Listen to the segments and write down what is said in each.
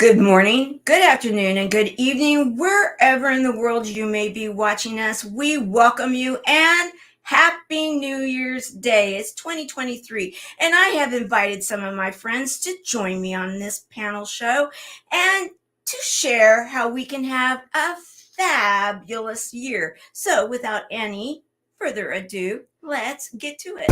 Good morning, good afternoon, and good evening, wherever in the world you may be watching us. We welcome you and Happy New Year's Day. It's 2023, and I have invited some of my friends to join me on this panel show and to share how we can have a fabulous year. So, without any further ado, let's get to it.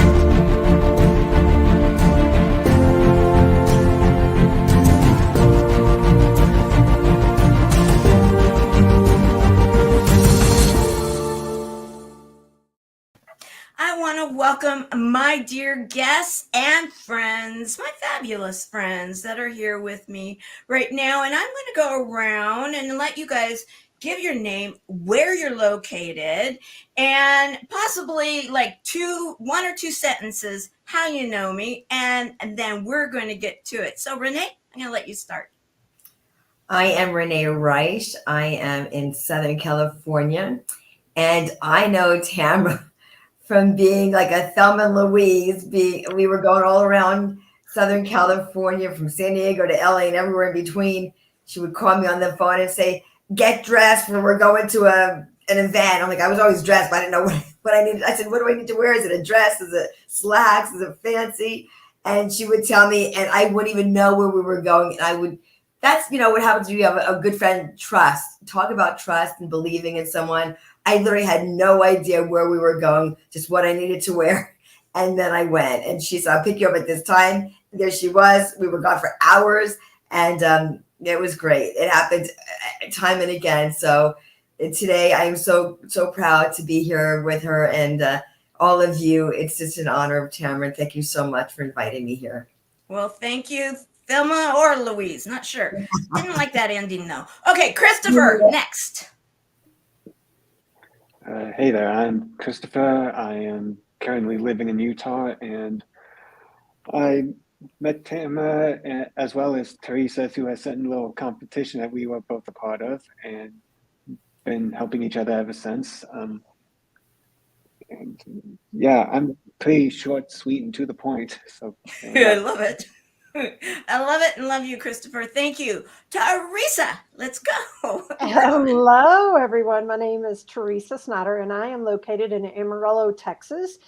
I want to welcome my dear guests and friends, my fabulous friends that are here with me right now. And I'm going to go around and let you guys give your name, where you're located, and possibly like one or two sentences, how you know me, and then we're going to get to it. So, Renee, I'm going to let you start. I am Renee Reisch. I am in Southern California, and I know Tamara from being like a Thelma and Louise. We were going all around Southern California, from San Diego to LA and everywhere in between. She would call me on the phone and say, "Get dressed, for we're going to an event." I'm like, I was always dressed, but I didn't know what I needed. I said, "What do I need to wear? Is it a dress? Is it slacks? Is it fancy?" And she would tell me, and I wouldn't even know where we were going. And I would. That's what happens when you have a good friend. Trust. Talk about trust and believing in someone. I literally had no idea where we were going, just what I needed to wear. And then I went, and she said, "I'll pick you up at this time." There she was. We were gone for hours, and it was great. It happened time and again. So today I am so proud to be here with her and all of you. It's just an honor, Tamara. Thank you so much for inviting me here. Well, thank you, Thelma or Louise. Not sure. Didn't like that ending, though. Okay, Christopher, next. Hey there, I'm Christopher. I am currently living in Utah, and I met Tamara as well as Teresa through a certain little competition that we were both a part of, and been helping each other ever since. And yeah, I'm pretty short, sweet, and to the point. So I love it. I love it and love you, Christopher. Thank you. Teresa, let's go. Hello, everyone. My name is Teresa Snider, and I am located in Amarillo, Texas.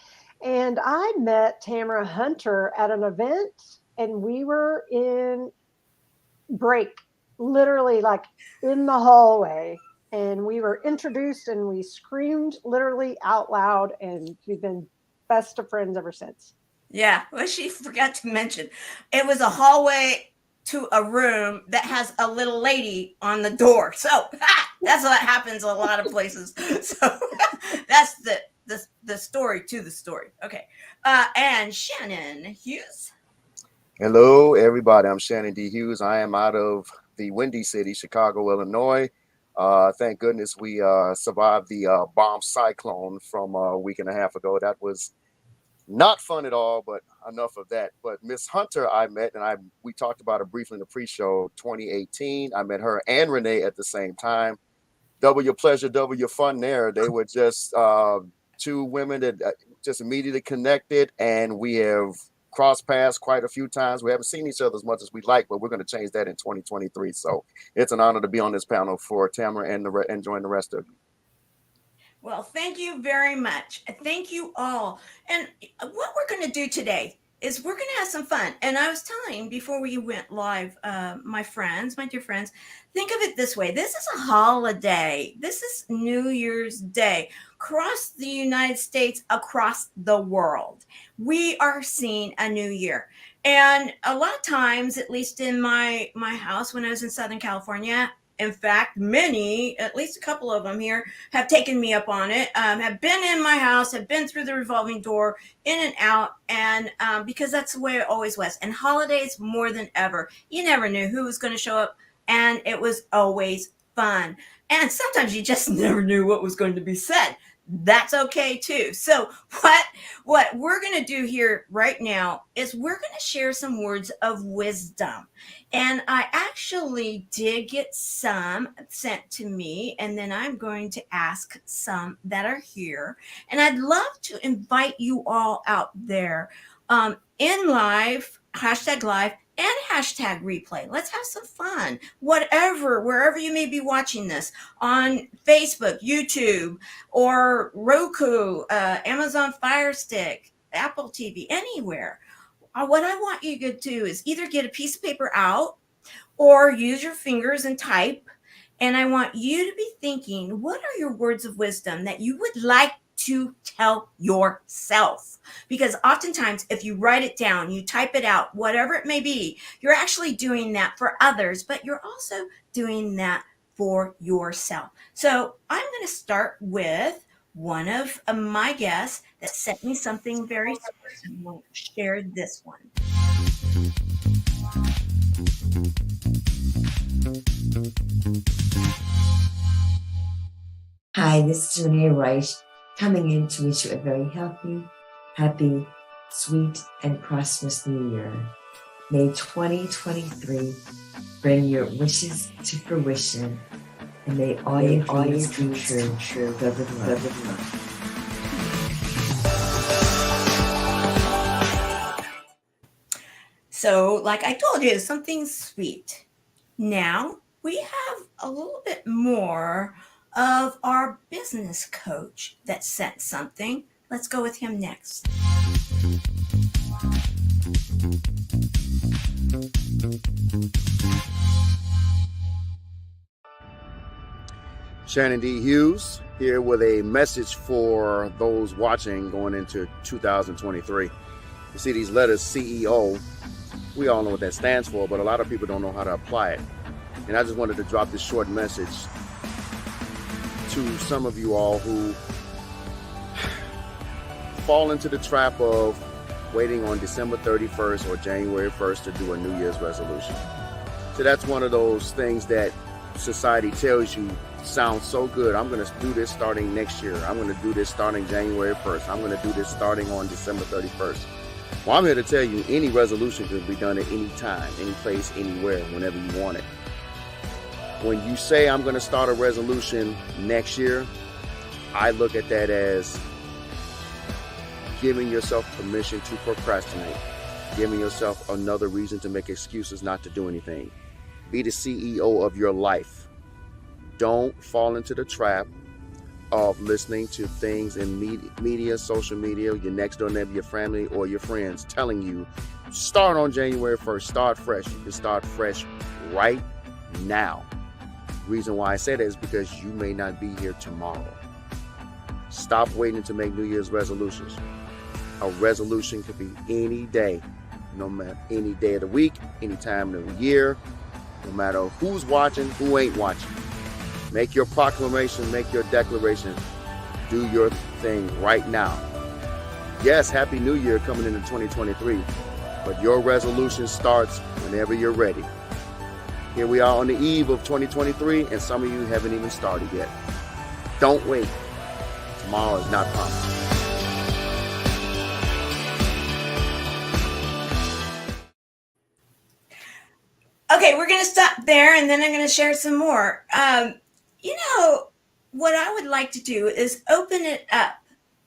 And I met Tamara Hunter at an event, and we were in break, literally like in the hallway. And we were introduced, and we screamed literally out loud, and we've been best of friends ever since. Yeah, well, she forgot to mention it was a hallway to a room that has a little lady on the door. So that's what happens a lot of places. So that's the story to the story. Okay. And Shannon Hughes. Hello, everybody. I'm Shannon D. Hughes. I am out of the Windy City, Chicago, Illinois. Thank goodness we survived the bomb cyclone from a week and a half ago. That was not fun at all, but enough of that. But Miss Hunter, I met, and we talked about her briefly in the pre-show 2018. I met her and Renee at the same time. Double your pleasure, double your fun there. They were just two women that just immediately connected, and we have crossed paths quite a few times. We haven't seen each other as much as we'd like, but we're going to change that in 2023. So it's an honor to be on this panel for Tamara and join the rest of you. Well, thank you very much. Thank you all. And what we're going to do today is we're going to have some fun. And I was telling before we went live, my dear friends, think of it this way. This is a holiday. This is New Year's Day across the United States, across the world. We are seeing a new year. And a lot of times, at least in my house when I was in Southern California, in fact, many, at least a couple of them here, have taken me up on it, have been in my house, have been through the revolving door, in and out, and because that's the way it always was. And holidays, more than ever, you never knew who was going to show up, and it was always fun. And sometimes you just never knew what was going to be said. That's okay too. So what we're going to do here right now is we're going to share some words of wisdom. And I actually did get some sent to me, and then I'm going to ask some that are here. And I'd love to invite you all out there in live, hashtag live, and hashtag replay. Let's have some fun. Whatever, wherever you may be watching this, on Facebook, YouTube, or Roku, Amazon Fire Stick, Apple TV, anywhere. What I want you to do is either get a piece of paper out or use your fingers and type. And I want you to be thinking, what are your words of wisdom that you would like to tell yourself? Because oftentimes, if you write it down, you type it out, whatever it may be, you're actually doing that for others, but you're also doing that for yourself. So I'm going to start with one of my guests that sent me something very sweet. I'm going to share this one. Hi, this is Renee Reisch coming in to wish you a very healthy, happy, sweet, and prosperous new year. May 2023 bring your wishes to fruition, and may all your dreams come true. Love and love. So, like I told you, something sweet. Now we have a little bit more of our business coach that sent something. Let's go with him next. Shannon D. Hughes here with a message for those watching going into 2023. You see these letters CEO, we all know what that stands for, but a lot of people don't know how to apply it. And I just wanted to drop this short message to some of you all who fall into the trap of waiting on December 31st or January 1st to do a New Year's resolution. So that's one of those things that society tells you sounds so good. I'm going to do this starting next year. I'm going to do this starting January 1st. I'm going to do this starting on December 31st. Well, I'm here to tell you any resolution can be done at any time, any place, anywhere, whenever you want it. When you say I'm going to start a resolution next year, I look at that as giving yourself permission to procrastinate, giving yourself another reason to make excuses not to do anything. Be the CEO of your life. Don't fall into the trap of listening to things in media, social media, your next door neighbor, your family, or your friends telling you, start on January 1st, start fresh. You can start fresh right now. Reason why I say that is because you may not be here tomorrow. Stop waiting to make New Year's resolutions. A resolution could be any day, no matter any day of the week, any time of the year, no matter who's watching, who ain't watching. Make your proclamation, make your declaration. Do your thing right now. Yes, Happy New Year coming into 2023, but your resolution starts whenever you're ready. Here we are on the eve of 2023, and some of you haven't even started yet. Don't wait. Tomorrow is not promised. Okay, we're going to stop there, and then I'm going to share some more. What I would like to do is open it up,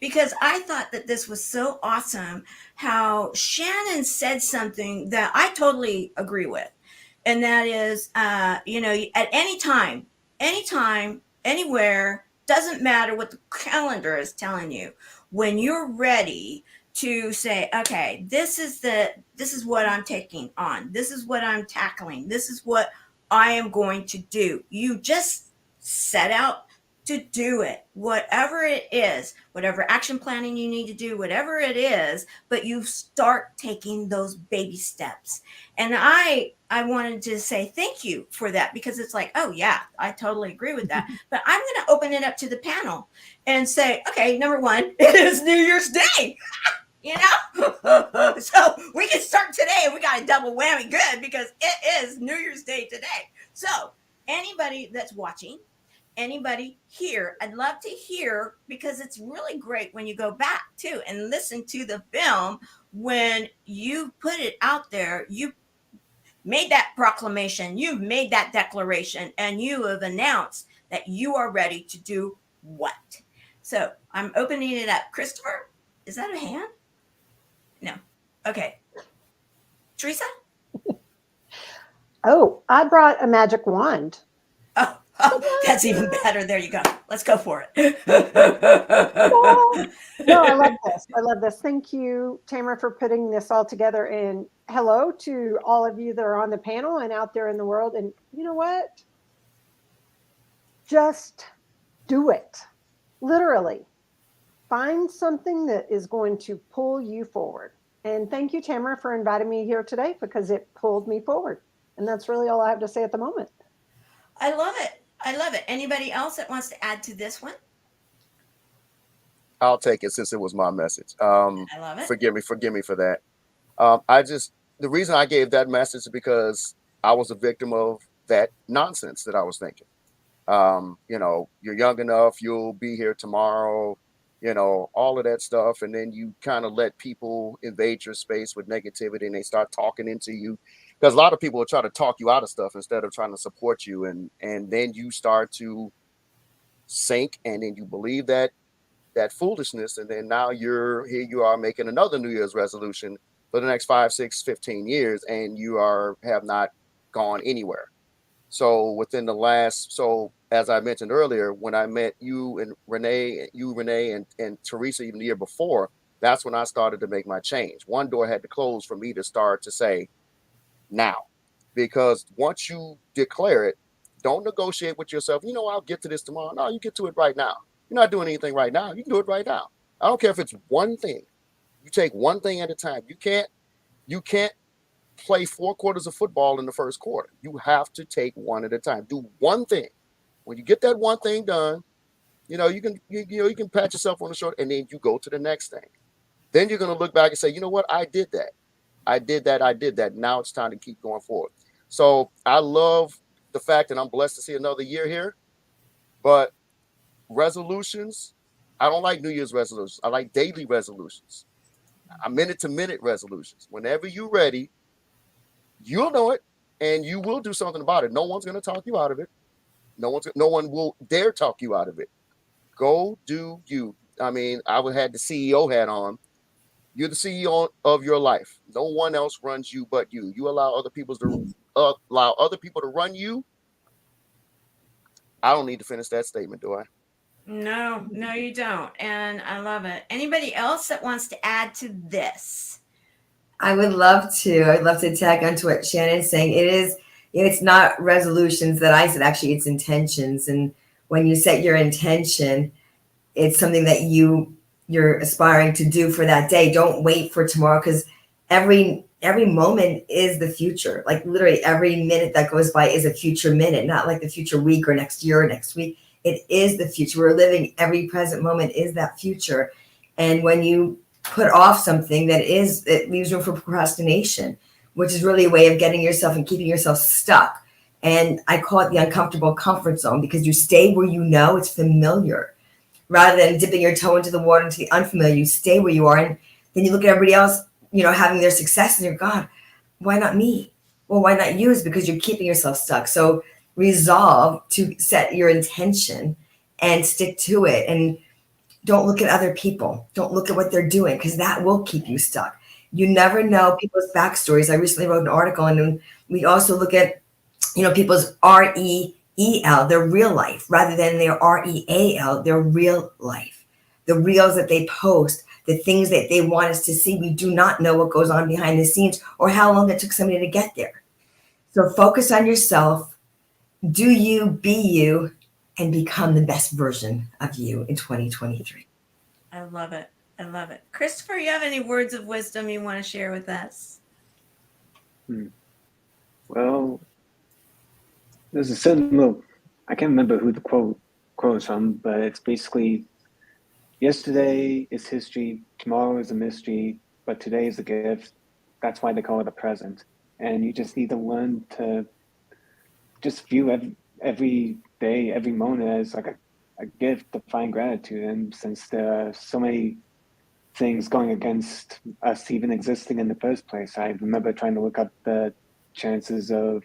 because I thought that this was so awesome how Shannon said something that I totally agree with. And that is, at any time, anywhere, doesn't matter what the calendar is telling you. When you're ready to say, okay, this is what I'm taking on. This is what I'm tackling. This is what I am going to do. You just set out to do it, whatever it is, whatever action planning you need to do, whatever it is, but you start taking those baby steps. And I wanted to say thank you for that, because it's like, oh yeah, I totally agree with that. But I'm going to open it up to the panel and say, okay, number one, it is New Year's Day. So we can start today. We got a double whammy good, because it is New Year's Day today. So anybody that's watching, anybody here, I'd love to hear, because it's really great when you go back too and listen to the film. When you put it out there, you made that proclamation, you've made that declaration, and you have announced that you are ready to do what? So I'm opening it up. Christopher, is that a hand? No. Okay. Teresa? Oh, I brought a magic wand. Oh, that's even better. There you go. Let's go for it. No, I love this. I love this. Thank you, Tamara, for putting this all together. And hello to all of you that are on the panel and out there in the world. And you know what? Just do it. Literally. Find something that is going to pull you forward. And thank you, Tamara, for inviting me here today because it pulled me forward. And that's really all I have to say at the moment. I love it. I love it. Anybody else that wants to add to this one? I'll take it since it was my message. I love it. Forgive me for that. The reason I gave that message is because I was a victim of that nonsense that I was thinking. You're young enough, you'll be here tomorrow, all of that stuff. And then you kind of let people invade your space with negativity and they start talking into you. Because a lot of people will try to talk you out of stuff instead of trying to support you. And then you start to sink and then you believe that foolishness. And then now here you are making another New Year's resolution for the next 5, 6, 15 years. And you have not gone anywhere. So as I mentioned earlier, when I met you and Renee, and Teresa, even the year before, that's when I started to make my change. One door had to close for me to start to say now, because once you declare it, don't negotiate with yourself. I'll get to this tomorrow. No, you get to it right now. You're not doing anything right now. You can do it right now. I don't care if it's one thing. You take one thing at a time. You can't play 4 quarters of football in the first quarter. You have to take one at a time. Do one thing. When you get that one thing done, you can pat yourself on the shoulder and then you go to the next thing. Then you're going to look back and say, you know what? I did that. I did that. Now it's time to keep going forward. So I love the fact that I'm blessed to see another year here, but resolutions, I don't like New Year's resolutions. I like daily resolutions. Minute-to-minute resolutions. Whenever you're ready, you'll know it and you will do something about it. No one's going to talk you out of it. No one will dare talk you out of it. Go do you. I mean, I would have the CEO hat on. You're the CEO of your life. No one else runs you but you. You allow other people to run you. I don't need to finish that statement, do I? No, you don't. And I love it. Anybody else that wants to add to this? I'd love to tag onto what Shannon's saying. It's not resolutions that I said, actually it's intentions. And when you set your intention, it's something that you're aspiring to do for that day. Don't wait for tomorrow, because every moment is the future. Like literally every minute that goes by is a future minute, not like the future week or next year or next week. It is the future. We're living, every present moment is that future. And when you put off something, it leaves room for procrastination, which is really a way of getting yourself and keeping yourself stuck. And I call it the uncomfortable comfort zone, because you stay where you know it's familiar. Rather than dipping your toe into the water into the unfamiliar, you stay where you are. And then you look at everybody else, having their success, and you're, God, why not me? Well, why not you? Is because you're keeping yourself stuck. So resolve to set your intention and stick to it. And don't look at other people. Don't look at what they're doing, because that will keep you stuck. You never know people's backstories. I recently wrote an article, and we also look at, people's REEL, their real life, rather than their REAL, their real life. The reels that they post, the things that they want us to see. We do not know what goes on behind the scenes or how long it took somebody to get there. So focus on yourself, do you, be you, and become the best version of you in 2023. I love it. Christopher, you have any words of wisdom you want to share with us? Well, there's a certain little, I can't remember who the quote is from, but it's basically, yesterday is history, tomorrow is a mystery, but today is a gift. That's why they call it a present. And you just need to learn to just view every day, every moment as like a gift to find gratitude. And since there are so many things going against us even existing in the first place, I remember trying to look up the chances of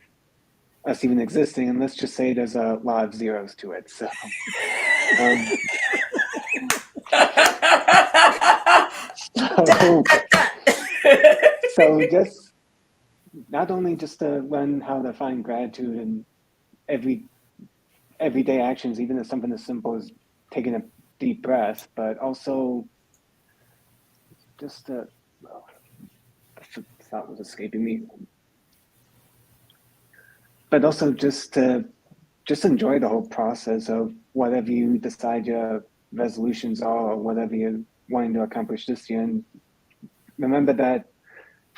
us even existing, and let's just say there's a lot of zeros to it. So, so just not only just to learn how to find gratitude in everyday actions, even if something as simple as taking a deep breath, but also just the thought was escaping me. But also just to enjoy the whole process of whatever you decide your resolutions are, or whatever you're wanting to accomplish this year, and remember that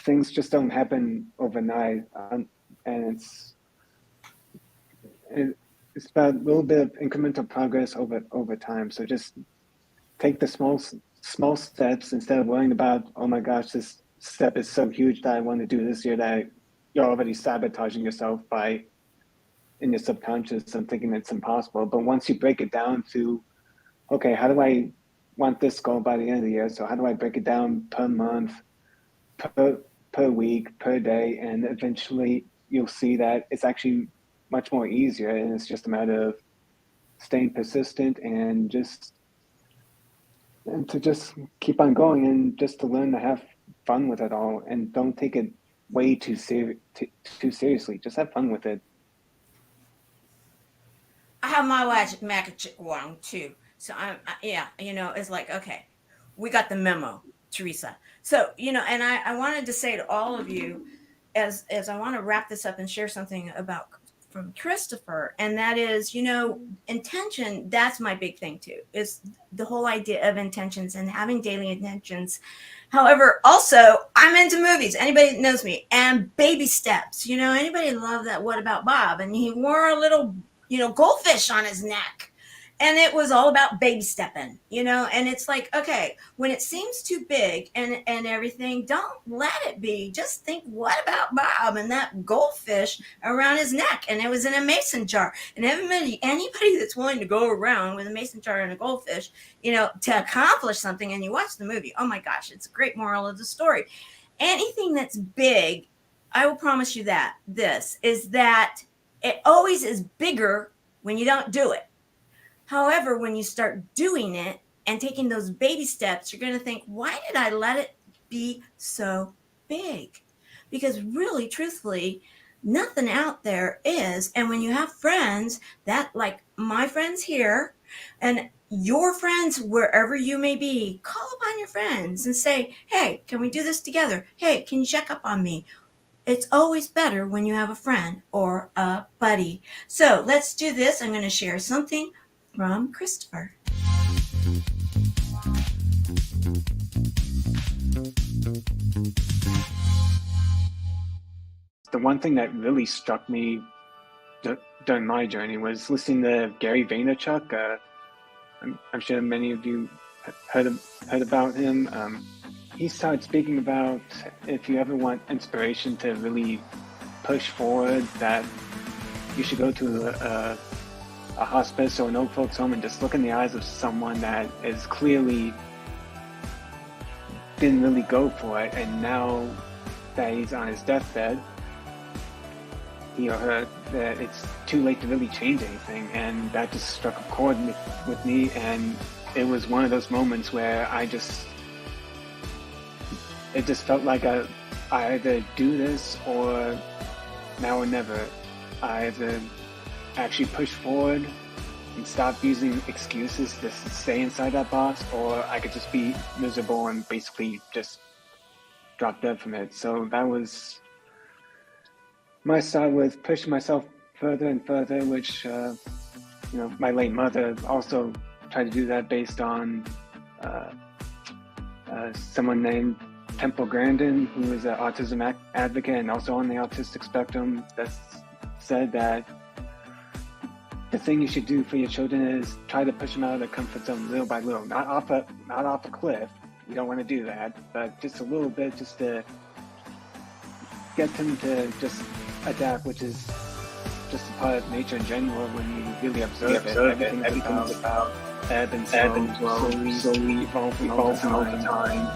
things just don't happen overnight, and it's about a little bit of incremental progress over time. So just take the small steps instead of worrying about, oh my gosh, this step is so huge that I want to do this year, that you're already sabotaging yourself by in your subconscious and thinking it's impossible. But once you break it down to, okay, how do I want this goal by the end of the year? So how do I break it down per month, per week, per day, and eventually you'll see that it's actually much more easier, and it's just a matter of staying persistent and to just keep on going, and just to learn to have fun with it all, and don't take it way too seriously. Just have fun with it. I have my magic wand too. So yeah, it's like, okay, we got the memo, Teresa. So, and I wanted to say to all of you, as I want to wrap this up and share something about from Christopher, and that is, intention. That's my big thing too, is the whole idea of intentions and having daily intentions. However, also I'm into movies. Anybody that knows me, and baby steps. Anybody love that What About Bob? And he wore a little, goldfish on his neck. And it was all about baby stepping, and it's like, okay, when it seems too big and everything, don't let it be. Just think, what about Bob and that goldfish around his neck? And it was in a mason jar. And anybody that's willing to go around with a mason jar and a goldfish, to accomplish something, and you watch the movie, oh my gosh, it's a great moral of the story. Anything that's big, I will promise you that this is that it always is bigger when you don't do it. However, when you start doing it and taking those baby steps, you're going to think, why did I let it be so big? Because really, truthfully, nothing out there is. And when you have friends that, like my friends here and your friends wherever you may be, call upon your friends and say, hey, can we do this together? Hey, can you check up on me? It's always better when you have a friend or a buddy. So let's do this. I'm going to share something from Christopher. The one thing that really struck me during my journey was listening to Gary Vaynerchuk. I'm sure many of you heard about him. He started speaking about, if you ever want inspiration to really push forward, that you should go to a hospice or an old folks home and just look in the eyes of someone that is clearly didn't really go for it, and now that he's on his deathbed, he or her, that it's too late to really change anything. And that just struck a chord with me, and it was one of those moments where it just felt like I either do this or now or never. I either actually push forward and stop using excuses to stay inside that box, or I could just be miserable and basically just drop dead from it. So that was my start, with pushing myself further and further, which my late mother also tried to do that based on someone named Temple Grandin, who is an autism advocate and also on the autistic spectrum, that said that the thing you should do for your children is try to push them out of their comfort zone little by little, not off a cliff. You don't want to do that, but just a little bit, just to get them to just adapt, which is just a part of nature in general. When you really observe it, everything's about ebb and flow, slowly evolving over time.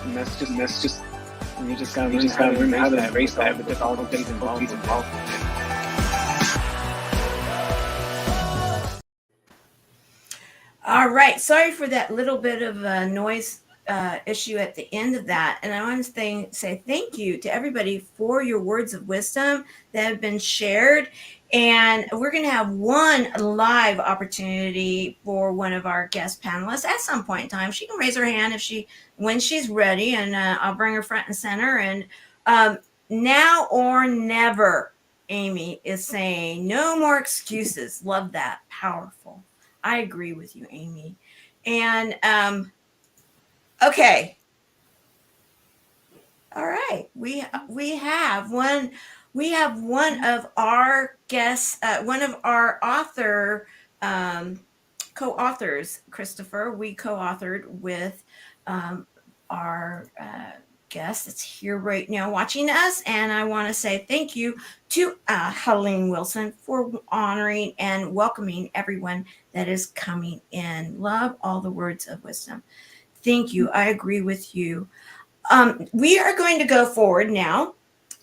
And that's just, and you just gotta learn how to embrace that with all the things involved. All right. Sorry for that little bit of noise issue at the end of that. And I want to say thank you to everybody for your words of wisdom that have been shared. And we're going to have one live opportunity for one of our guest panelists at some point in time. She can raise her hand when she's ready, and I'll bring her front and center. And now or never, Amy is saying no more excuses. Love that. Powerful. I agree with you, Amy. And okay. All right. We have one of our guests, one of our co-authors, Christopher. We co-authored with our guest that's here right now watching us, and I want to say thank you to Helene Wilson for honoring and welcoming everyone that is coming in. Love all the words of wisdom. Thank you. I agree with you. We are going to go forward now,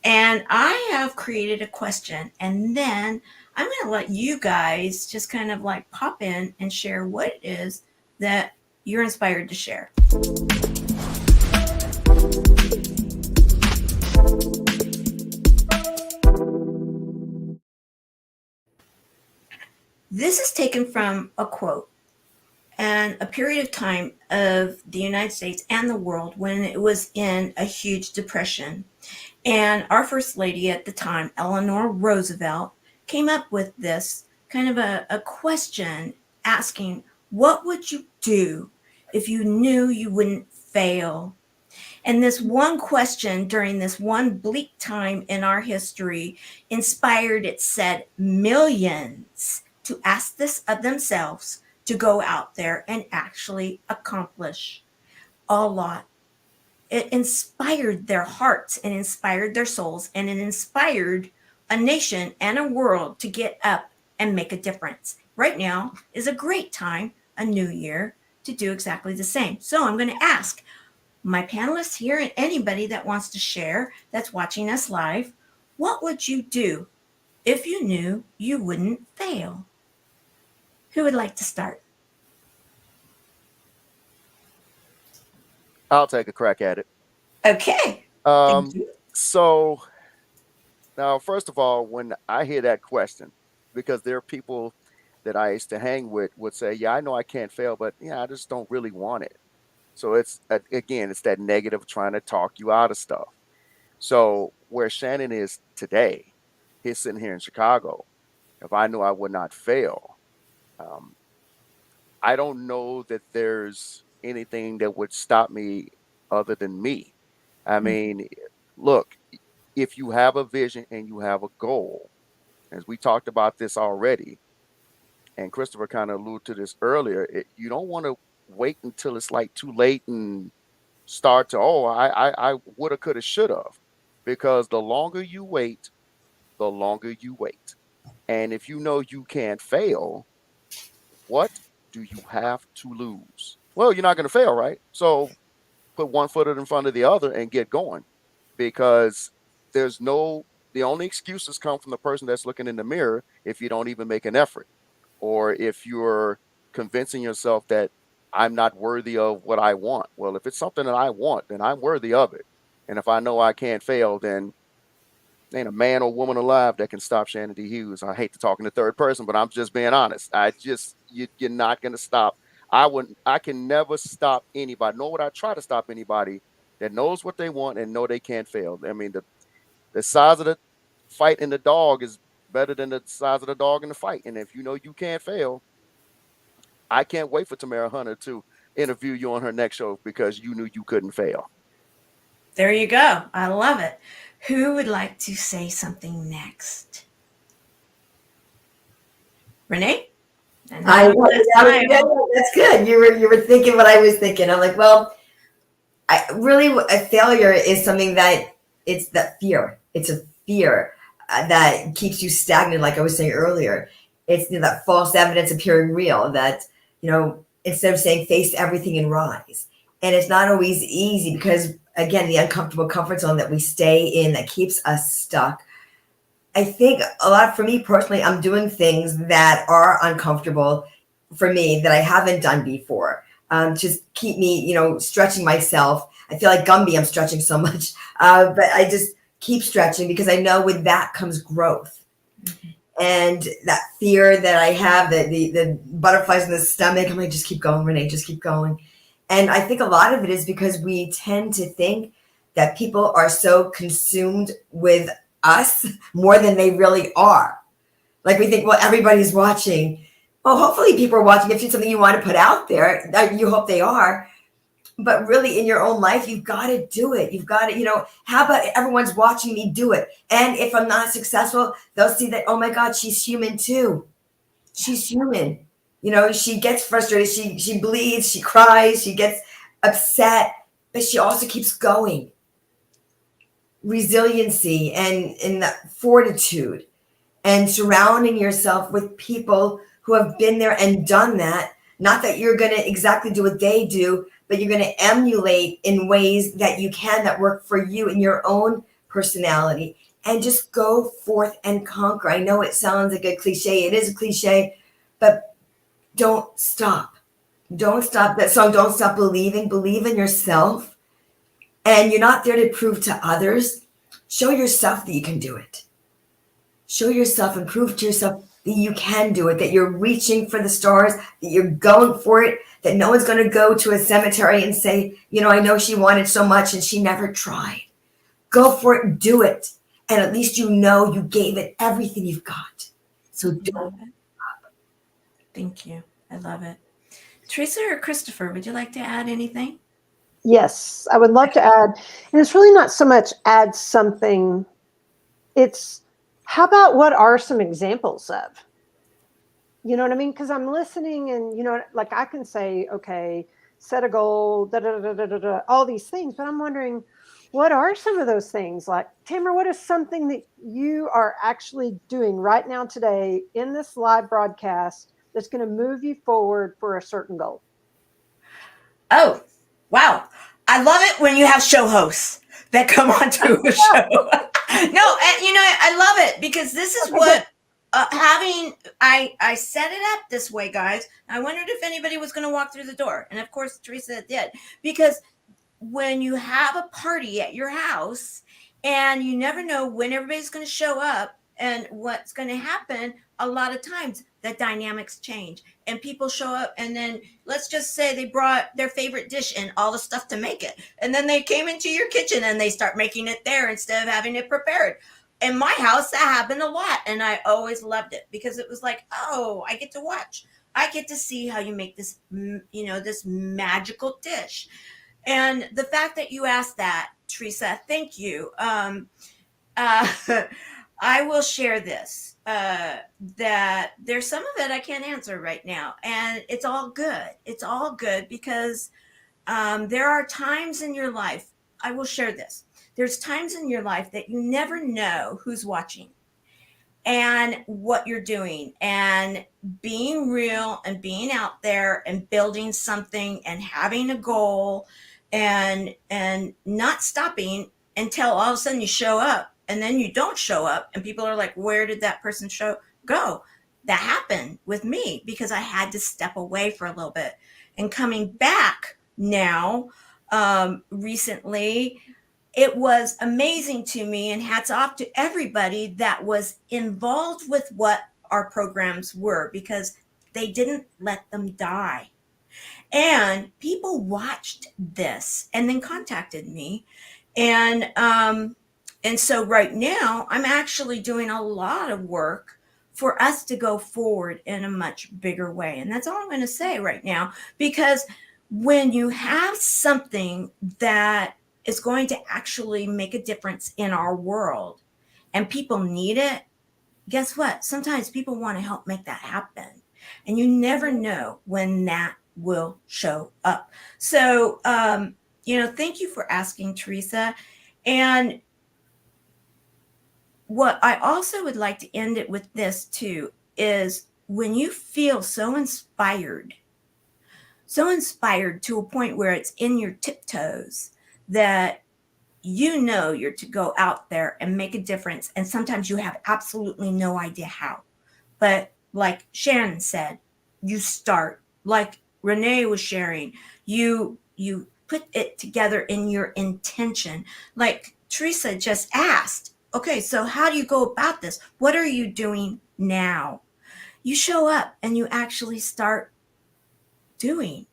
and I have created a question, and then I'm going to let you guys just kind of like pop in and share what it is that you're inspired to share. This is taken from a quote and a period of time of the United States and the world when it was in a huge depression. And our first lady at the time, Eleanor Roosevelt, came up with this kind of a question asking, what would you do if you knew you wouldn't fail? And this one question during this one bleak time in our history inspired, it said, millions to ask this of themselves, to go out there and actually accomplish a lot. It inspired their hearts and inspired their souls, and it inspired a nation and a world to get up and make a difference. Right now is a great time, a new year, to do exactly the same. So I'm going to ask my panelists here and anybody that wants to share that's watching us live, what would you do if you knew you wouldn't fail? Who would like to start? I'll take a crack at it. Okay. Thank you. So now, first of all, when I hear that question, because there are people that I used to hang with would say, yeah, I know I can't fail, but yeah, I just don't really want it. So it's again, it's that negative trying to talk you out of stuff. So where Shannon is today, he's sitting here in Chicago. If I knew I would not fail, I don't know that there's anything that would stop me other than me. I mean, look, if you have a vision and you have a goal, as we talked about this already, and Christopher kind of alluded to this earlier, you don't want to wait until it's like too late and start to, oh, I woulda, coulda, shoulda, because the longer you wait, the longer you wait. And if you know you can't fail, what do you have to lose? Well, you're not going to fail, right? So put one foot in front of the other and get going, because the only excuses come from the person that's looking in the mirror if you don't even make an effort, or if you're convincing yourself that I'm not worthy of what I want. Well, if it's something that I want, then I'm worthy of it. And if I know I can't fail, then ain't a man or woman alive that can stop Shannon D. Hughes. I hate to talk in the third person, but I'm just being honest. You're not going to stop. I can never stop anybody, nor would I try to stop anybody that knows what they want and know they can't fail. I mean, the size of the fight in the dog is better than the size of the dog in the fight. And if you know you can't fail, I can't wait for Tamara Hunter to interview you on her next show, because you knew you couldn't fail. There you go. I love it. Who would like to say something next? Renee? That's good. You were thinking what I was thinking. I'm like, well, a failure is something that it's that fear. It's a fear that keeps you stagnant. Like I was saying earlier, it's that false evidence appearing real. That instead of saying face everything and rise, and it's not always easy, because again, the uncomfortable comfort zone that we stay in that keeps us stuck. I think a lot for me personally, I'm doing things that are uncomfortable for me that I haven't done before. just keep me, stretching myself. I feel like Gumby, I'm stretching so much, but I just keep stretching because I know with that comes growth. Mm-hmm. And that fear that I have, the butterflies in the stomach, I'm like, just keep going, Renee, just keep going. And I think a lot of it is because we tend to think that people are so consumed with us more than they really are. Like we think, well, everybody's watching. Well, hopefully people are watching. If it's something you want to put out there, you hope they are. But really in your own life, you've got to do it. You've got to, how about everyone's watching me do it? And if I'm not successful, they'll see that, oh my God, she's human too. She's human. She gets frustrated. She bleeds, she cries, she gets upset, but she also keeps going. Resiliency and that fortitude and surrounding yourself with people who have been there and done that. Not that you're going to exactly do what they do, but you're going to emulate in ways that you can that work for you in your own personality, and just go forth and conquer. I know it sounds like a cliche. It is a cliche, but don't stop. Don't stop. That song, Don't Stop Believing. Believe in yourself. And you're not there to prove to others. Show yourself that you can do it. Show yourself and prove to yourself that you can do it, that you're reaching for the stars, that you're going for it, that no one's going to go to a cemetery and say, I know she wanted so much and she never tried. Go for it and do it. And at least you gave it everything you've got. So don't stop. Thank you. I love it. Teresa or Christopher, would you like to add anything? Yes, I would love to add. And it's really not so much add something. It's how about what are some examples of? You know what I mean? Because I'm listening and, like I can say, okay, set a goal, all these things. But I'm wondering, what are some of those things? Like, Tamara, what is something that you are actually doing right now today in this live broadcast that's going to move you forward for a certain goal? Oh, wow. I love it when you have show hosts that come onto a show. No, I love it because this is what I set it up this way, guys. I wondered if anybody was going to walk through the door. And of course, Teresa did, because when you have a party at your house and you never know when everybody's going to show up and what's going to happen, a lot of times the dynamics change and people show up, and then let's just say they brought their favorite dish and all the stuff to make it, and then they came into your kitchen and they start making it there instead of having it prepared. In my house, that happened a lot, and I always loved it because it was like, oh, I get to watch. I get to see how you make this, this magical dish. And the fact that you asked that, Teresa, thank you. I will share this, that there's some of it I can't answer right now. And it's all good. It's all good because there are times in your life, I will share this. There's times in your life that you never know who's watching and what you're doing, and being real and being out there and building something and having a goal and not stopping until all of a sudden you show up, and then you don't show up and people are like, where did that person go? That happened with me because I had to step away for a little bit, and coming back now, recently, it was amazing to me, and hats off to everybody that was involved with what our programs were, because they didn't let them die. And people watched this and then contacted me. And so right now I'm actually doing a lot of work for us to go forward in a much bigger way. And that's all I'm going to say right now, because when you have something that is going to actually make a difference in our world and people need it, guess what? Sometimes people want to help make that happen. And you never know when that will show up. So, thank you for asking, Teresa. And what I also would like to end it with this too, is when you feel so inspired to a point where it's in your tiptoes that you're to go out there and make a difference. And sometimes you have absolutely no idea how. But like Shannon said, you start. Like Renee was sharing, you put it together in your intention. Like Teresa just asked, okay, so how do you go about this? What are you doing now? You show up and you actually start doing.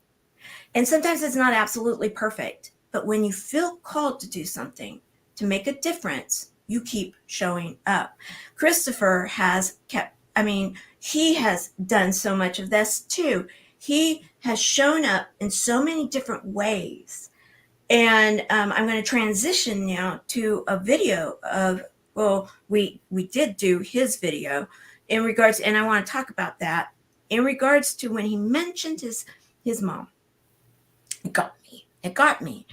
And sometimes it's not absolutely perfect, but when you feel called to do something, to make a difference, you keep showing up. Christopher has kept, I mean, he has done so much of this too. He has shown up in so many different ways. And I'm going to transition now to a video of, well, we did do his video in regards, and I want to talk about that in regards to when he mentioned his mom. It got me. It got me.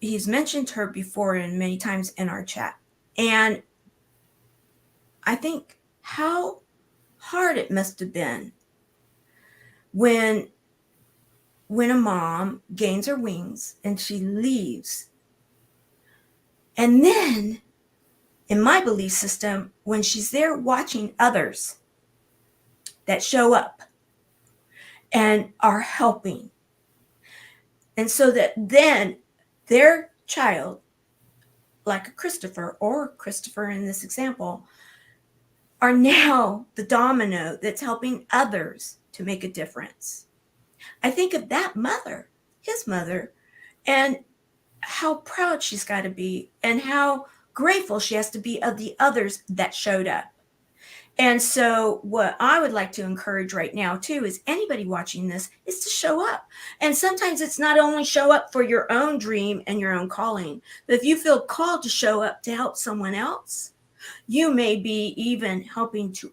He's mentioned her before and many times in our chat, and I think how hard it must have been when a mom gains her wings and she leaves, and then in my belief system, when she's there watching others that show up and are helping, and so that then their child, like a Christopher or Christopher in this example, are now the domino that's helping others to make a difference. I think of that mother, his mother, and how proud she's got to be and how grateful she has to be of the others that showed up. And so what I would like to encourage right now too is anybody watching this is to show up. And sometimes it's not only show up for your own dream and your own calling, but if you feel called to show up to help someone else, you may be even helping to,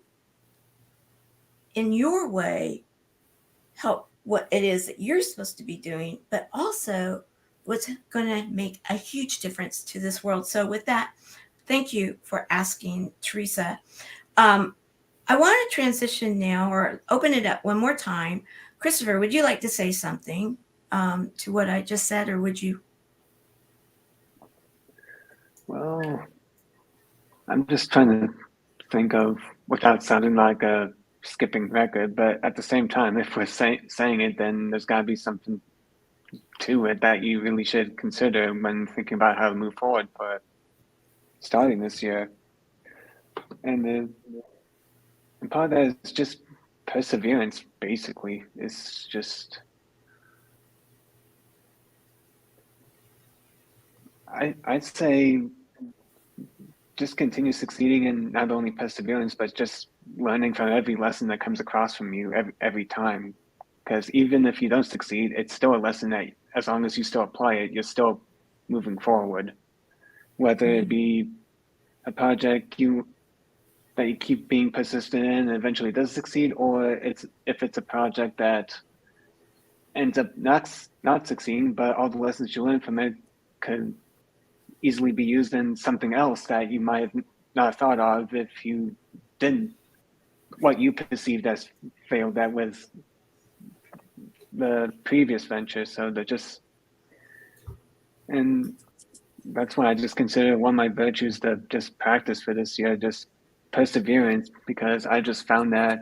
in your way, help what it is that you're supposed to be doing, but also what's going to make a huge difference to this world. So with that, thank you for asking, Teresa. I want to transition now or open it up one more time. Christopher, would you like to say something to what I just said, or would you? Well, I'm just trying to think of, without sounding like a skipping record, but at the same time, if we're saying it, then there's got to be something to it that you really should consider when thinking about how to move forward for starting this year. And part of that is just perseverance, basically. It's just, I'd say just continue succeeding in not only perseverance, but just learning from every lesson that comes across from you every time. Because even if you don't succeed, it's still a lesson that, as long as you still apply it, you're still moving forward. Whether it be a project that you keep being persistent in and eventually does succeed, or if it's a project that ends up not succeeding, but all the lessons you learn from it could easily be used in something else that you might not have thought of if you didn't, what you perceived as failed that with the previous venture. So and that's why I just consider one of my virtues to just practice for this year, just perseverance, because I just found that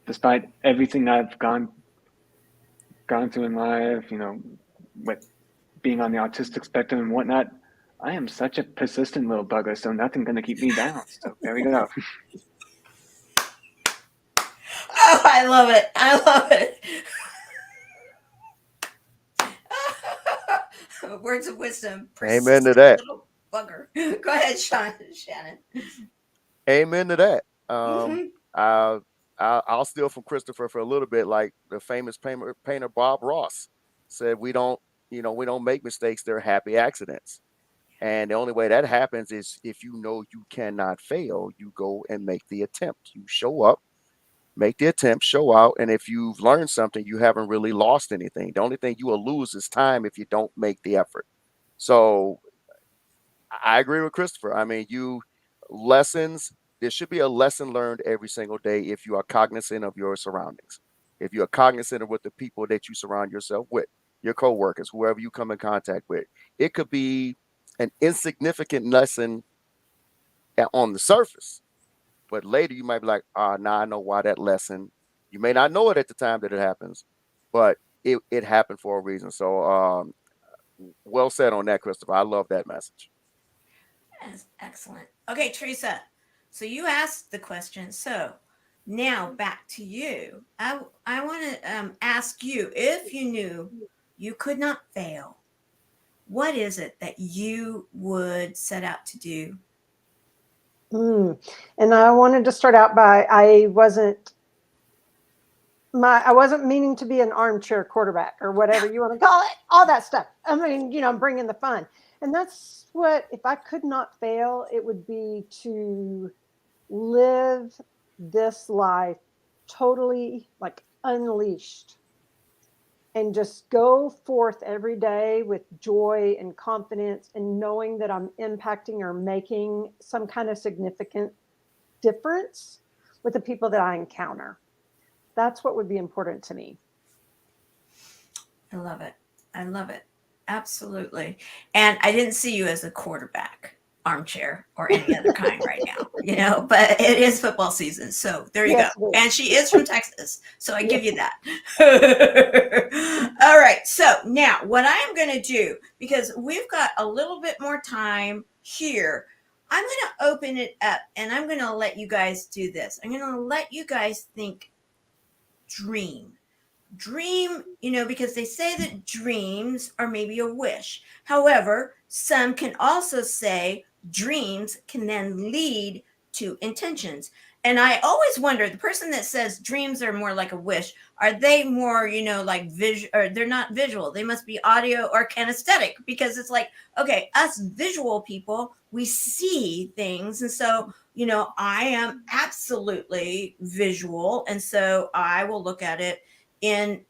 despite everything I've gone through in life, with being on the autistic spectrum and whatnot, I am such a persistent little bugger, so nothing's gonna keep me down. So there we go. Oh, I love it. I love it. Words of wisdom. Amen to Persistent that. little bugger. Go ahead, Shannon. Amen to that. Mm-hmm. I'll steal from Christopher for a little bit. Like the famous painter Bob Ross said, we don't make mistakes. They're happy accidents. And the only way that happens is if you know you cannot fail, you go and make the attempt. You show up, make the attempt, show out. And if you've learned something, you haven't really lost anything. The only thing you will lose is time if you don't make the effort. So I agree with Christopher. I mean, there should be a lesson learned every single day if you are cognizant of your surroundings. If you are cognizant of what the people that you surround yourself with, your coworkers, whoever you come in contact with. It could be an insignificant lesson on the surface, but later you might be like, now I know why that lesson You may not know it at the time that it happens, but it happened for a reason. So well said on that, Christopher. I love that message. That's excellent. Okay, Teresa. So you asked the question. So now back to you. I want to ask you, if you knew you could not fail, what is it that you would set out to do? And I wanted to start out by I wasn't meaning to be an armchair quarterback or whatever you want to call it, all that stuff. I mean, I'm bringing the fun. And that's what, if I could not fail, it would be to live this life totally like unleashed and just go forth every day with joy and confidence and knowing that I'm impacting or making some kind of significant difference with the people that I encounter. That's what would be important to me. I love it. I love it. Absolutely. And I didn't see you as a quarterback, armchair, or any other kind right now, but it is football season. So there you Yes, go. And she is from Texas. So I give you that. All right. So now what I am going to do, because we've got a little bit more time here, I'm going to open it up and I'm going to let you guys do this. I'm going to let you guys think dream, because they say that dreams are maybe a wish. However, some can also say dreams can then lead to intentions. And I always wonder, the person that says dreams are more like a wish, are they more, like visual, or they're not visual? They must be audio or kinesthetic, because it's like, okay, us visual people, we see things. And so, I am absolutely visual. And so I will look at it in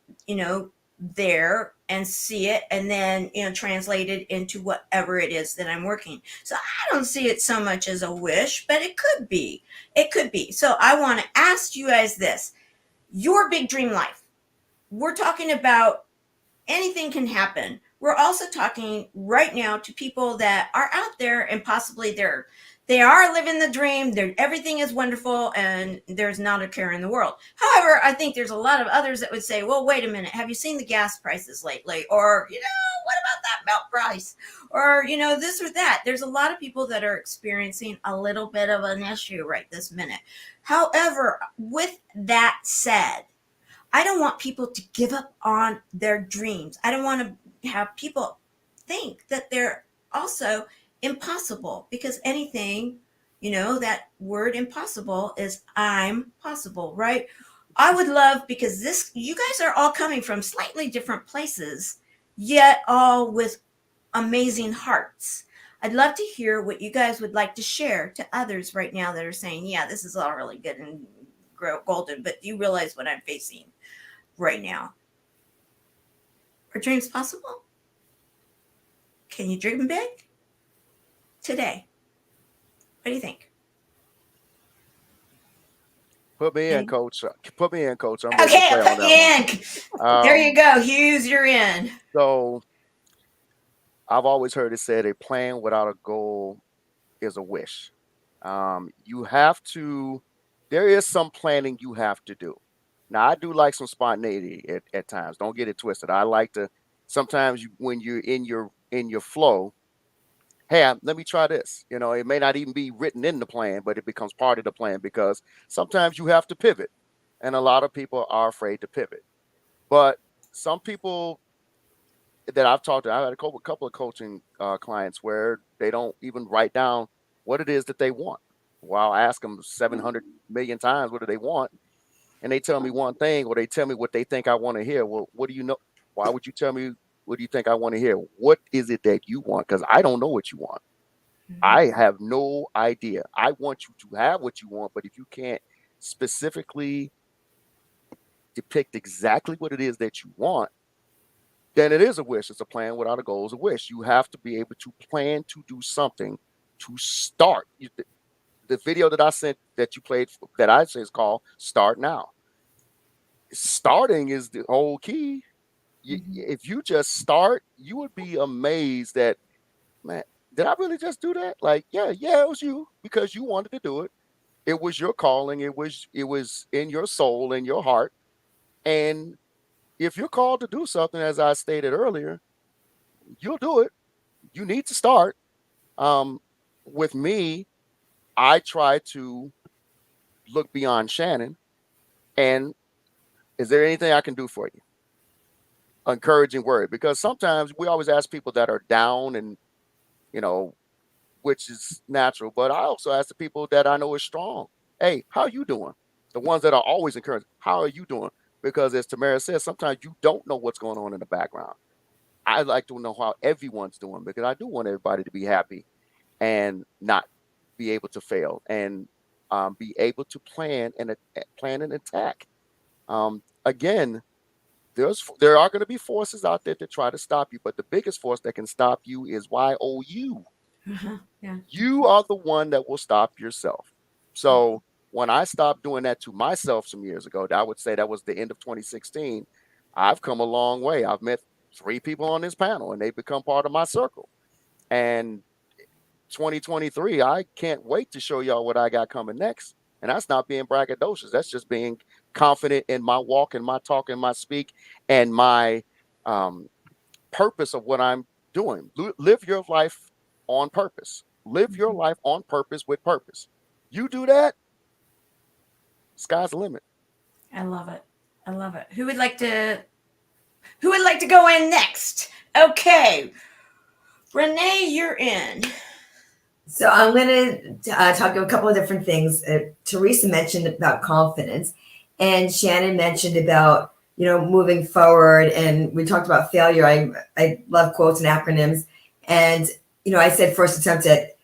there and see it, and then translate it into whatever it is that I'm working. So I don't see it so much as a wish, but it could be. So I want to ask you guys this: your big dream life. We're talking about anything can happen. We're also talking right now to people that are out there and possibly they are living the dream. Everything is wonderful and there's not a care in the world. However, I think there's a lot of others that would say, well, wait a minute. Have you seen the gas prices lately? Or, what about that milk price? Or, this or that. There's a lot of people that are experiencing a little bit of an issue right this minute. However, with that said, I don't want people to give up on their dreams. I don't want to have people think that they're also impossible, because anything, that word impossible is I'm possible, right? I would love, because you guys are all coming from slightly different places, yet all with amazing hearts. I'd love to hear what you guys would like to share to others right now that are saying, yeah, this is all really good and golden, but do you realize what I'm facing right now? Are dreams possible? Can you dream big today? What do you think? Put me in, coach. Put me in, coach. I'm ready Okay, to play I'll put you in. There you go, Hughes, you're in. So I've always heard it said a plan without a goal is a wish. You have to, there is some planning you have to do. Now, I do like some spontaneity at times. Don't get it twisted. I like to, sometimes when you're in your flow, hey, let me try this. It may not even be written in the plan, but it becomes part of the plan, because sometimes you have to pivot. And a lot of people are afraid to pivot. But some people that I've talked to, I've had a couple of coaching clients where they don't even write down what it is that they want. Well, I ask them 700 million times, what do they want? And they tell me one thing, or they tell me what they think I want to hear. Well, what do you know? Why would you tell me what do you think I want to hear? What is it that you want? Because I don't know what you want. I have no idea. I want you to have what you want, but if you can't specifically depict exactly what it is that you want, then it is a wish. It's a plan without a goal is a wish. You have to be able to plan to do something to start. The video that I sent that you played that I say is called Start Now. Starting is the whole key. If you just start, you would be amazed that, man, did I really just do that? Like, yeah, it was you, because you wanted to do it. It was your calling. It was in your soul, in your heart. And if you're called to do something, as I stated earlier, you'll do it. You need to start. Um, with me, I try to look beyond Shannon. And is there anything I can do for you? Encouraging word, because sometimes we always ask people that are down, and you know, which is natural. But I also ask the people that I know is strong. Hey, how you doing? The ones that are always encouraged. How are you doing? Because as Tamara says, sometimes you don't know what's going on in the background. I like to know how everyone's doing because I do want everybody to be happy and not be able to fail, and be able to plan and attack. Again, there are going to be forces out there to try to stop you, but the biggest force that can stop you is YOU. Uh-huh. Yeah. You are the one that will stop yourself. So when I stopped doing that to myself some years ago, I would say that was the end of 2016. I've come a long way. I've met 3 people on this panel, and they've become part of my circle. And 2023, I can't wait to show y'all what I got coming next. And that's not being braggadocious. That's just being confident in my walk and my talk and my speak and my um, purpose of what I'm doing. Live your life on purpose. Live your life on purpose with purpose. You do that, sky's the limit. I love it. I love it. Who would like to go in next? Okay. Renee, you're in. So I'm going to talk about a couple of different things. Teresa mentioned about confidence, and Shannon mentioned about moving forward, and we talked about failure. I love quotes and acronyms, and I said first attempt at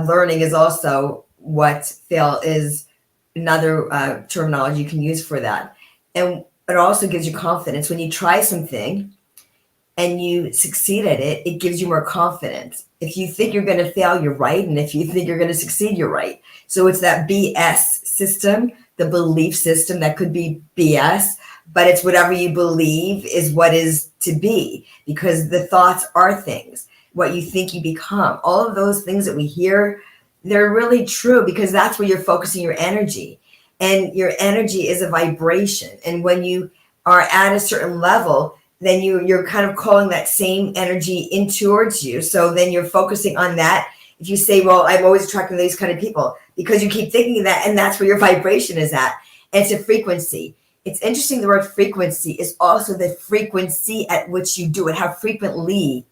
learning is also what fail is, another terminology you can use for that, and it also gives you confidence when you try something and you succeed at it. It gives you more confidence. If you think you're going to fail, you're right. And if you think you're going to succeed, you're right. So it's that BS system, the belief system that could be BS, but it's whatever you believe is what is to be, because the thoughts are things. What you think you become. All of those things that we hear, they're really true because that's where you're focusing your energy. And your energy is a vibration. And when you are at a certain level, then you're kind of calling that same energy in towards you. So then you're focusing on that. If you say, well, I'm always attracting these kind of people, because you keep thinking of that, and that's where your vibration is at. And it's a frequency. It's interesting, the word frequency is also the frequency at which you do it. How frequently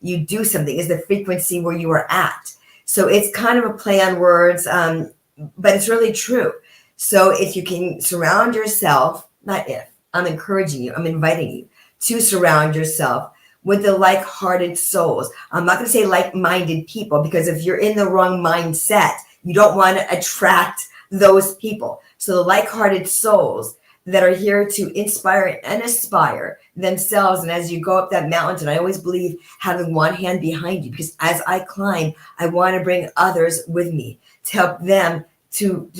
you do something is the frequency where you are at. So it's kind of a play on words, but it's really true. So if you can surround yourself, not if, I'm encouraging you, I'm inviting you to surround yourself with the like-hearted souls. I'm not going to say like-minded people, because if you're in the wrong mindset, you don't want to attract those people. So the like-hearted souls that are here to inspire and aspire themselves. And as you go up that mountain, I always believe having one hand behind you, because as I climb, I want to bring others with me to help them to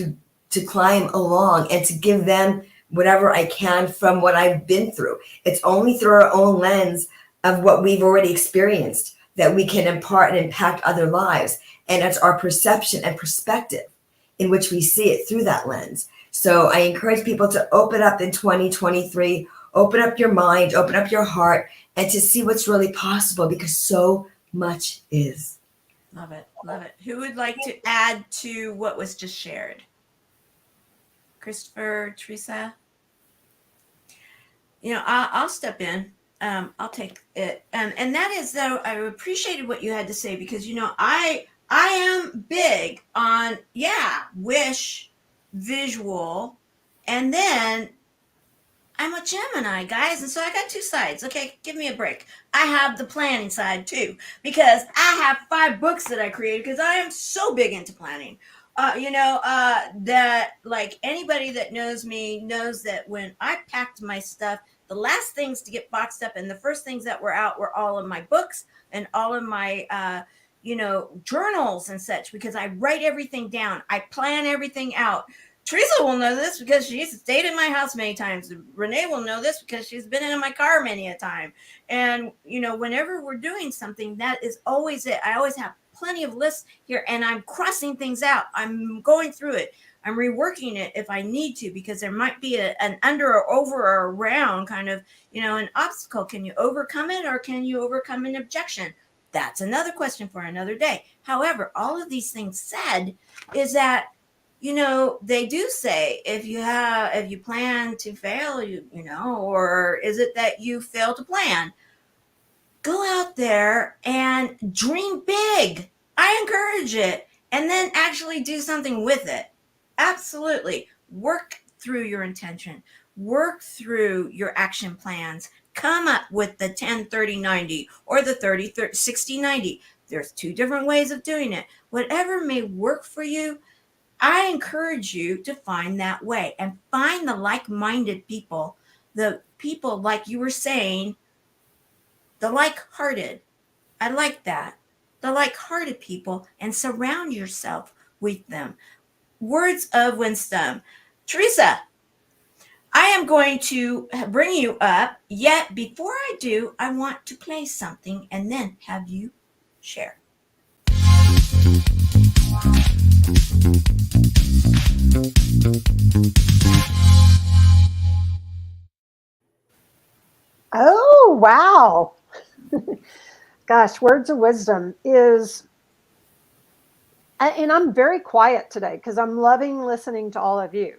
climb along and to give them whatever I can from what I've been through. It's only through our own lens of what we've already experienced that we can impart and impact other lives. And it's our perception and perspective in which we see it through that lens. So I encourage people to open up in 2023, open up your mind, open up your heart, and to see what's really possible, because so much is. Love it. Love it. Who would like to add to what was just shared? Christopher, Teresa? I'll step in. I'll take it. And that is, though, I appreciated what you had to say, because, I am big on, wish, visual, and then I'm a Gemini, guys. And so I got two sides. Okay, give me a break. I have the planning side too, because I have 5 books that I created because I am so big into planning. That, like, anybody that knows me knows that when I packed my stuff, the last things to get boxed up and the first things that were out were all of my books and all of my, journals and such, because I write everything down. I plan everything out. Teresa will know this because she's stayed in my house many times. Renee will know this because she's been in my car many a time. And, whenever we're doing something, that is always it. I always have plenty of lists here, and I'm crossing things out. I'm going through it. I'm reworking it if I need to, because there might be an under or over or around kind of, an obstacle. Can you overcome it, or can you overcome an objection? That's another question for another day. However, all of these things said is that, they do say if you plan to fail, or is it that you fail to plan? Go out there and dream big. I encourage it. And then actually do something with it. Absolutely. Work through your intention. Work through your action plans. Come up with the 10, 30, 90 or the 30, 30 60, 90. There's two different ways of doing it. Whatever may work for you, I encourage you to find that way and find the like-minded people, the people, like you were saying, the like-hearted. I like that. The like-hearted people, and surround yourself with them. Words of wisdom. Teresa, I am going to bring you up, yet before I do, I want to play something and then have you share. Oh, wow. Gosh, words of wisdom is, and I'm very quiet today because I'm loving listening to all of you.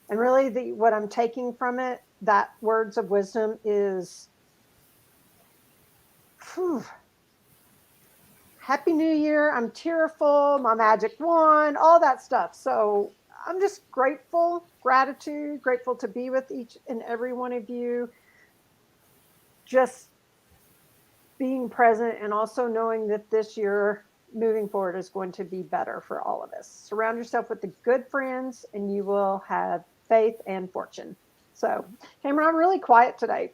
And really, what I'm taking from it, that words of wisdom is, whew, Happy New Year. I'm tearful, my magic wand, all that stuff. So I'm just grateful, grateful to be with each and every one of you. Just being present, and also knowing that this year moving forward is going to be better for all of us. Surround yourself with the good friends and you will have faith and fortune. So, Tamara, I'm really quiet today.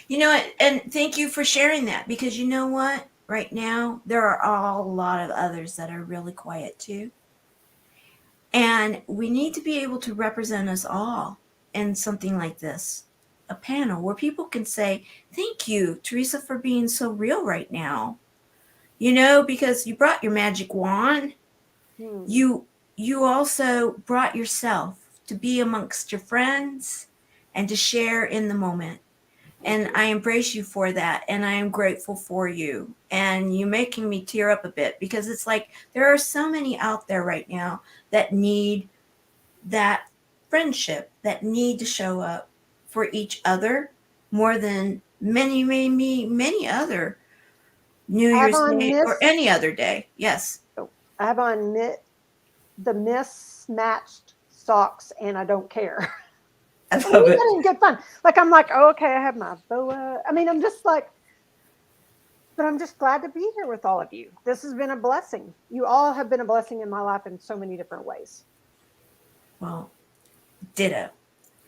You know what? And thank you for sharing that, because you know what? Right now, there are a lot of others that are really quiet too. And we need to be able to represent us all in something like this, a panel where people can say, thank you, Teresa, for being so real right now. Because you brought your magic wand. You also brought yourself to be amongst your friends and to share in the moment. And I embrace you for that. And I am grateful for you. And you're making me tear up a bit, because it's like there are so many out there right now that need that friendship, that need to show up for each other more than many other New I have Year's on Day or miss. any other day. Yes. I have on the mismatched socks, and I don't care. I I love mean, it. that ain't good fun. Like, I'm like, oh, okay, I have my boa. I mean, I'm just like, but I'm just glad to be here with all of you. This has been a blessing. You all have been a blessing in my life in so many different ways. Well, ditto.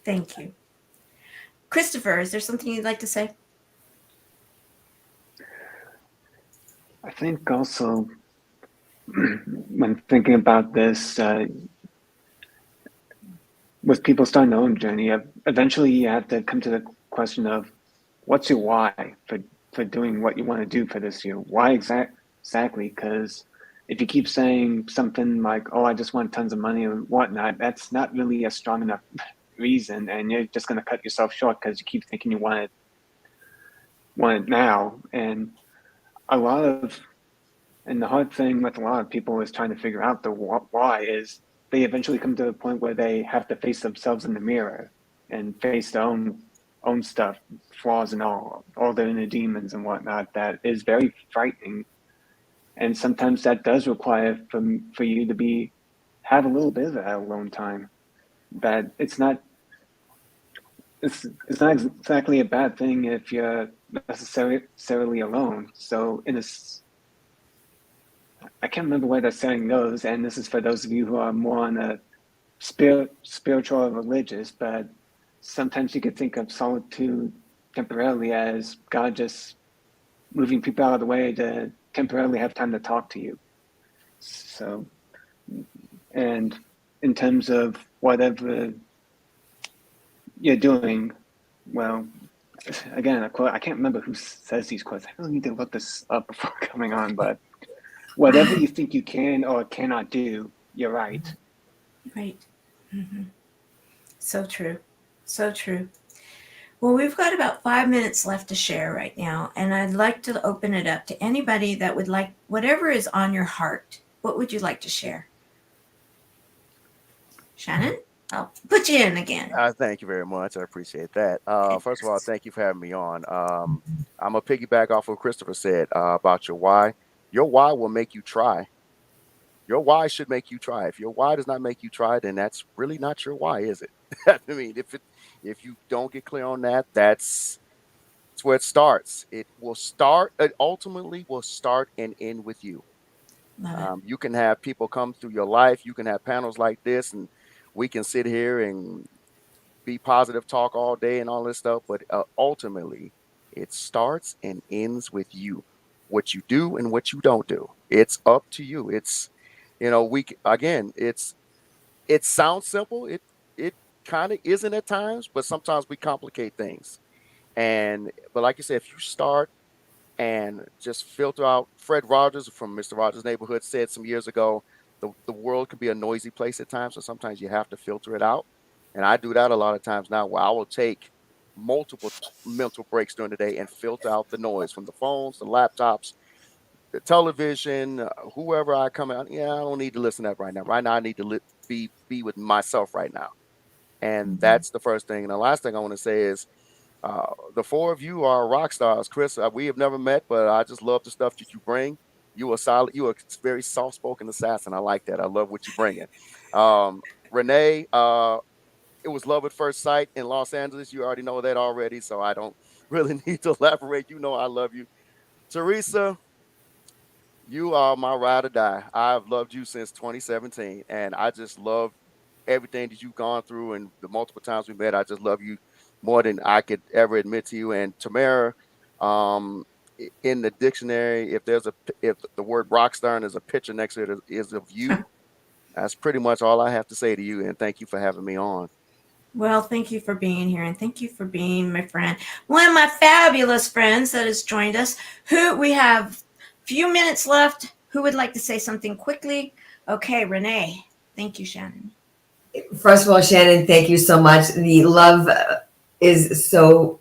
Thank you. Christopher, is there something you'd like to say? I think also when thinking about this, with people starting their own journey, eventually you have to come to the question of what's your why for doing what you want to do for this year? Why exactly? Because if you keep saying something like, "Oh, I just want tons of money" and whatnot, that's not really a strong enough reason, and you're just going to cut yourself short because you keep thinking you want it now. And a lot of and the hard thing with a lot of people is trying to figure out the why is they eventually come to a point where they have to face themselves in the mirror and face their own stuff, flaws and all their inner demons and whatnot. That is very frightening, and sometimes that does require for you to have a little bit of that alone time. That it's not exactly a bad thing if you're necessarily alone. So I can't remember where that saying goes, and this is for those of you who are more on a spiritual or religious, but sometimes you could think of solitude temporarily as God just moving people out of the way to temporarily have time to talk to you. So, and in terms of whatever you're doing, well, again, a quote, I can't remember who says these quotes. I really need to look this up before coming on, but whatever you think you can or cannot do, you're right. Right. Mm-hmm. So true. So true. Well, we've got about 5 minutes left to share right now, and I'd like to open it up to anybody that would like whatever is on your heart. What would you like to share? Shannon, I'll put you in again. Thank you very much. I appreciate that. Okay. First of all, thank you for having me on. I'm a piggyback off of what Christopher said about your why. Your why will make you try. Your why should make you try. If your why does not make you try, then that's really not your why, is it? I mean, if you don't get clear on that, that's where it starts. It will start. It ultimately will start and end with you. Love it. You can have people come through your life. You can have panels like this, and we can sit here and be positive talk all day and all this stuff. But ultimately, it starts and ends with you. What you do and what you don't do. It's up to you. It's again. It sounds simple. It kind of isn't at times, but sometimes we complicate things. But like you said, if you start and just filter out. Fred Rogers from Mr. Rogers' Neighborhood said some years ago, the world can be a noisy place at times, so sometimes you have to filter it out. And I do that a lot of times now, where I will take multiple mental breaks during the day and filter out the noise from the phones, the laptops, the television, whoever I come out. Yeah, I don't need to listen to that right now. Right now, I need to be with myself right now, and Mhm. that's the first thing. And the last thing I want to say is the four of you are rock stars. Chris, we have never met, but I just love the stuff that you bring. You are solid. You are a very soft-spoken assassin. I like that. I love what you bring in. Renee, it was love at first sight in Los Angeles. You already know that already, so I don't really need to elaborate. You know I love you. Teresa, you are my ride or die. I've loved you since 2017, and I just love everything that you've gone through and the multiple times we met. I just love you more than I could ever admit to you. And Tamara, um, in the dictionary, if the word rock star and there's a picture next to it is of you, that's pretty much all I have to say to you. And thank you for having me on. Well, thank you for being here, and thank you for being my friend. One of my fabulous friends that has joined us. Who we have a few minutes left. Who would like to say something quickly? Okay, Renee. Thank you, Shannon. First of all, Shannon, thank you so much. The love is so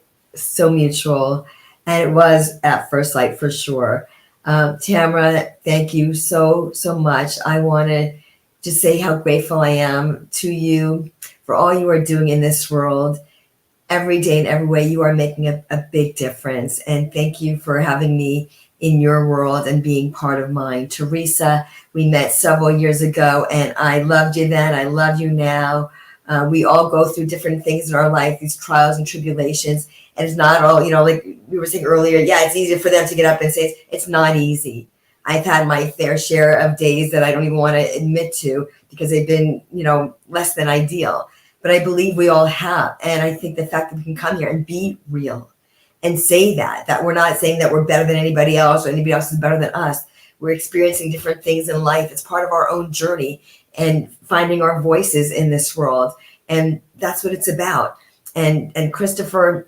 mutual, and it was at first sight for sure. Tamara, thank you so much. I want to just say how grateful I am to you for all you are doing in this world. Every day in every way, you are making a big difference. And thank you for having me in your world and being part of mine. Teresa, we met several years ago, and I loved you then. I love you now. We all go through different things in our life, these trials and tribulations. And it's not all, like we were saying earlier, yeah, it's easy for them to get up and say it's not easy. I've had my fair share of days that I don't even want to admit to because they've been, less than ideal. But I believe we all have. And I think the fact that we can come here and be real and say that we're not saying that we're better than anybody else or anybody else is better than us. We're experiencing different things in life. It's part of our own journey and finding our voices in this world. And that's what it's about. And Christopher,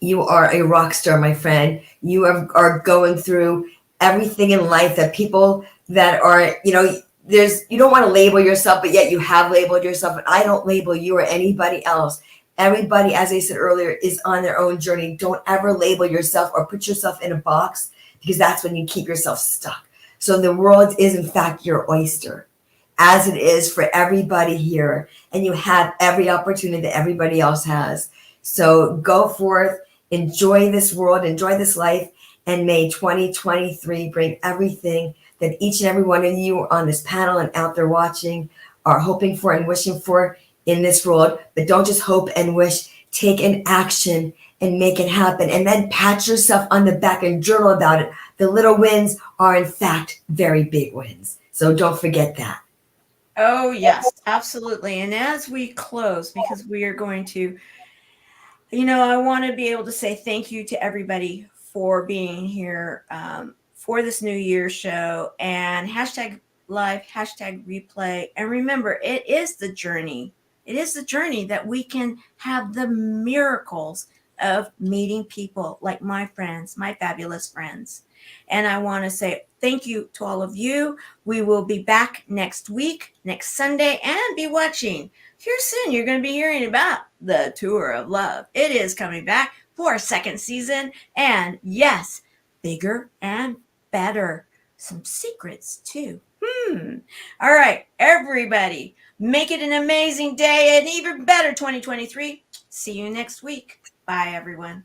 you are a rock star, my friend. You are going through everything in life that people that are, you don't want to label yourself, but yet you have labeled yourself. And I don't label you or anybody else. Everybody, as I said earlier, is on their own journey. Don't ever label yourself or put yourself in a box because that's when you keep yourself stuck. So the world is, in fact, your oyster, as it is for everybody here. And you have every opportunity that everybody else has. So go forth, enjoy this world, enjoy this life, and may 2023 bring everything that each and every one of you on this panel and out there watching are hoping for and wishing for in this world. But don't just hope and wish, take an action and make it happen. And then pat yourself on the back and journal about it. The little wins are, in fact, very big wins. So don't forget that. Oh, yes, absolutely. And as we close, because we are going to, I want to be able to say thank you to everybody for being here for this New Year show and hashtag live, hashtag replay. And remember, it is the journey. It is the journey that we can have the miracles of meeting people like my friends, my fabulous friends. And I want to say thank you to all of you. We will be back next week, next Sunday, and be watching. Here soon, you're going to be hearing about the Tour of Love. It is coming back for a second season. And yes, bigger and better. Some secrets too. All right, everybody, make it an amazing day and even better 2023. See you next week. Bye, everyone.